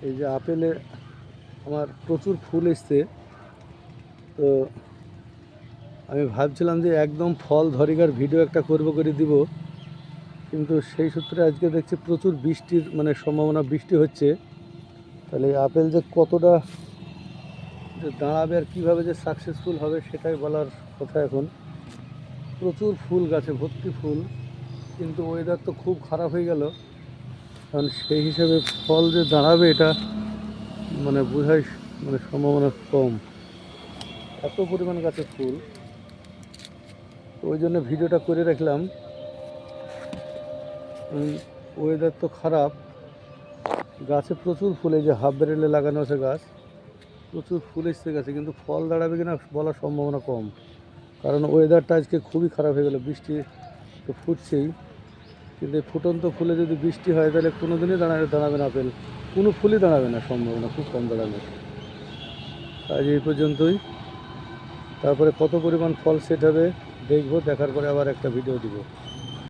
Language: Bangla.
এই যে আপেলে আমার প্রচুর ফুল এসছে। তো আমি ভাবছিলাম যে একদম ফল ধরিকার ভিডিও একটা করে দিব, কিন্তু সেই সূত্রে আজকে দেখছি প্রচুর বৃষ্টির সম্ভাবনা, বৃষ্টি হচ্ছে। তাহলে এই আপেল যে কতটা যে দাঁড়াবে আর কীভাবে যে সাকসেসফুল হবে সেটাই বলার কথা। এখন প্রচুর ফুল, গাছে ভর্তি ফুল, কিন্তু ওয়েদার তো খুব খারাপ হয়ে গেল। কারণ সেই হিসেবে ফল যে দাঁড়াবে এটা বোঝাই সম্ভাবনা কম, এত পরিমাণ গাছে ফুল। তো ওই জন্য ভিডিওটা করে রাখলাম। ওয়েদার তো খারাপ, গাছে প্রচুর ফুল, এই যে হাফ ব্যারেলে লাগানো আছে গাছ, প্রচুর ফুল এসছে গাছে, কিন্তু ফল দাঁড়াবে কিনা বলার সম্ভাবনা কম। কারণ ওয়েদারটা আজকে খুবই খারাপ হয়ে গেল, বৃষ্টি তো ফুটছেই, কিন্তু এই ফুটন্ত ফুলে যদি বৃষ্টি হয় তাহলে কোনো দিনই দাঁড়াবে না আপেল, কোনো ফুলই দাঁড়াবে না, সম্ভাবনা খুব কম দাঁড়াবে। আজ এই পর্যন্তই। তারপরে কত পরিমাণ ফল সেট হবে দেখবো, দেখার পরে আবার একটা ভিডিও দিব।